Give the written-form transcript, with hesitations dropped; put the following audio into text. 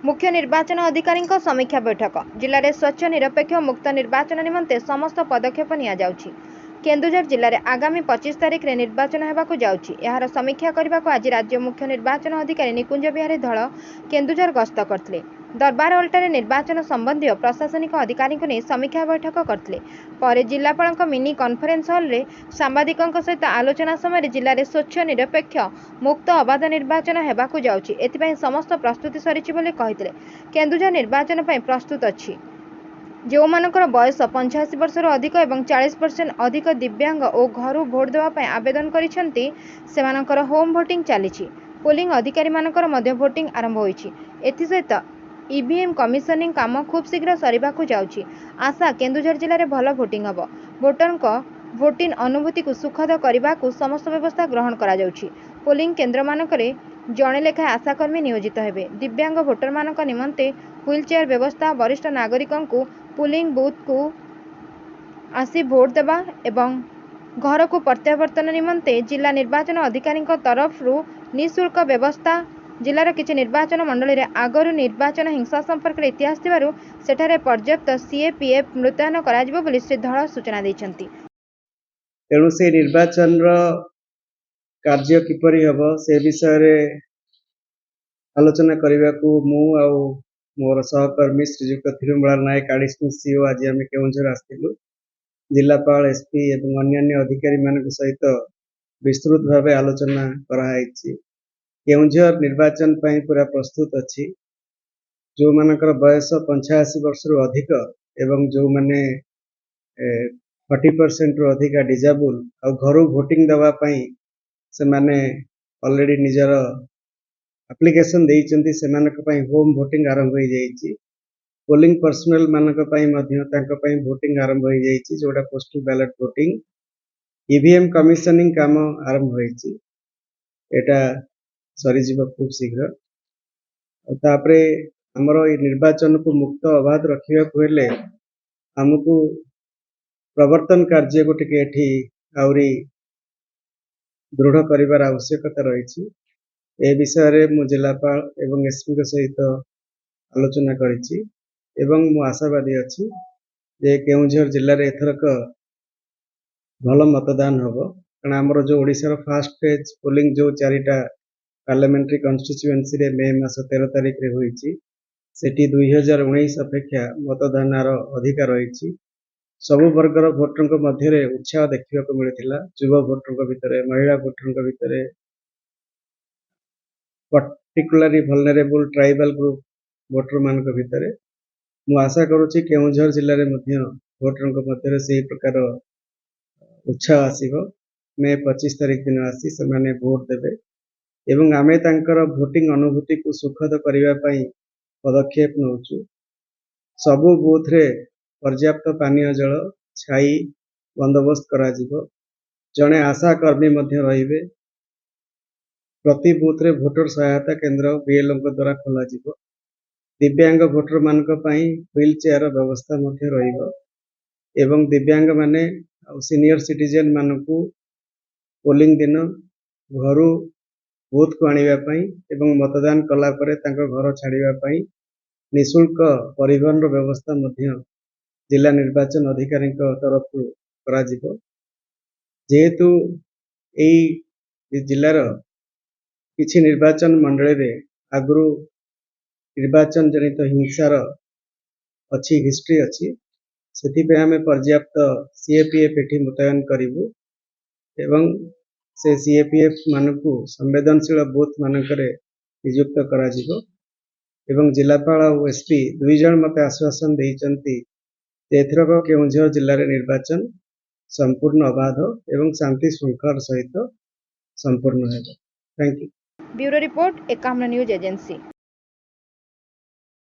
मुख्य निर्वाचन अधिकारी समीक्षा बैठक जिले में स्वच्छ निरपेक्ष मुक्त निर्वाचन निमंते समस्त पदक्षेप निया जाउछि। केन्दुझर जिले में आगामी 25 तारिख में निर्वाचन होगाकू जाउछि। यार समीक्षा करने को आज राज्य मुख्य निर्वाचन अधिकारी निकुंज बिहारी धल केन्दुझर गस्त करथिले। दरबार हल्टारे निर्वाचन संबंधी प्रशासनिक अधिकारी को नहीं समीक्षा बैठक करथिले। परे जिलापाल मिनी कॉन्फ्रेंस हॉल रे सांबादिकों सहित आलोचना समय जिले में स्वच्छ निरपेक्ष मुक्त अबाध निर्वाचन होगाकू जाउछि। एथिपाई समस्त प्रस्तुति सरिछि बोली कहिथिले। केन्दुझर निर्वाचन पर प्रस्तुत अछि। जो मानकर बयस 85 वर्ष अधिक और 40% अधिक दिव्यांग और घर भोट देवाई आवेदन करिसेंती सेमानकर होम भोटिंग चली। पोलिंग अधिकारी मानकर मध्य भोटिंग आरंभ होइछि। एथि सहित ईवीएम कमिशनिंग काम खूब शीघ्र सरिबाकू जाउछि। आशा केन्दुझर जिले में भल भोटिंग हब। भोटरक भोटिंग अनुभूति को सुखद करने को समस्त व्यवस्था ग्रहण करा जाउछि। पोलिंग केन्द्र मानकरे जड़े लेखाएं आशाकर्मी नियोजित हेबे। दिव्यांग भोटर मानक निमंते व्हील चेयर व्यवस्था, वरिष्ठ नागरिकों को पोलिंग बूथ को आसी भोट देवा एवं घर को प्रत्यावर्तन निमंते जिला निर्वाचन अधिकारी तरफ निःशुल्क व्यवस्था। जिलार किछि निर्वाचन मंडली रे आगरु निर्वाचन हिंसा संपर्क इतिहास थिबारु सेठारे पर्याप्त सीएपीएफ मुतयन कराजिबो बोली श्री धळ सूचना दैछन्ति। तेणु से निर्वाचन कार्य किपरि हब से विषय रे आलोचना करने को मु आउ मोर सहकर्मी श्रीजुक्त थिरुमला नायक एडिशनल सीओ आज आम केउझर आसलु। जिलापाल एसपी एवं अन्य अधिकारी मान सहित विस्तृत भाव आलोचना कराई। केउझर निर्वाचन पर पूरा प्रस्तुत अच्छी। जो मानकर बयस 85 वर्ष अधिक एवं जो माने 40% रु अधिक डिजाबुल और घर भोटिंग दवाई से माने ऑलरेडी निजर एप्लिकेशन देइचंती। सेमानक पई होम भोटिंग आरंभ हो जाइए। पोलिंग पर्सनल मानक पई मध्य तांको पई भोटिंग आरंभ हो जाइए। जोड़ा postal ballot voting EVM commissioning काम आरंभ होइछि। एटा सरी जीव खूब शीघ्र। तापरे हमर ए निर्वाचन को मुक्त अबाध रखिया हेले हमकु प्रवर्तन कार्य को टिके एठी आउरी दृढ़ करिवार आवश्यकता रही। ए विषय रे मु जिलापाल एवं एसपी के सहित आलोचना करिछि एवं मु आशावादी अछि जे केउझर जिल्ला रे एथरक भल मतदान हबो। कारण हमर जो ओडिसा रो फास्ट फेज पोलिंग जो चारिटा पार्लियामेंट्री कन्स्टिट्युएंसी रे मे मास 13 तारिख रे होईछि सेठी 2019 अपेक्षा मतदान रो अधिकार रही। सबु वर्गर भोटर मध्य उत्साह देखा मिलता। युवा भोटर भितर, महिला भोटर भितर, particularly vulnerable tribal group voter मान भितर मु आशा करुच्ची केउझर जिले में भोटर मध्य से प्रकार उत्साह आसीबो। मे 25 तारिख दिन आसी से माने भोट देवे एवं आमे तांकर भोटिंग अनुभूति को सुखद करने पदक्षेप नौचु। सबु बूथ रे पर्याप्त पानीय जल छाई बंदोबस्त करा जिवो। जड़े आशा कर्मी मध्य रहिबे। प्रति बूथ रे भोटर सहायता केन्द्र बीएलओ द्वारा खोल। दिव्यांग भोटर मान व्हील चेयर व्यवस्था रहिबो एवं दिव्यांग माने सीनियर सिटीजन मानकू पोलिंग दिन घर बूथ को आनिबा पई एवं मतदान कला परे तांको घर छाड़िबा पई निःशुल्क परिवहन व्यवस्था मध्य जिला निर्वाचन अधिकारी तरफ करा जिवो। जेहेतु जिलार किछि निर्वाचन मंडली रे आगु निर्वाचन जनित हिंसार अच्छी हिस्ट्री अच्छी से आम पर्याप्त सीएपीएफ एठी मुतयन करिवु एवं से सीएपीएफ मानकू संवेदनशील बूथ मानकरे नियुक्त करा जिवो एवं जिलापाल और एसपी दुई जन मते आश्वासन देइचंती एथरक केउझर जिल्ला रे निर्वाचन संपूर्ण अबाध एवं शांति श्रृंखला सहित संपूर्ण है। Thank you. Bureau report 51 news agency.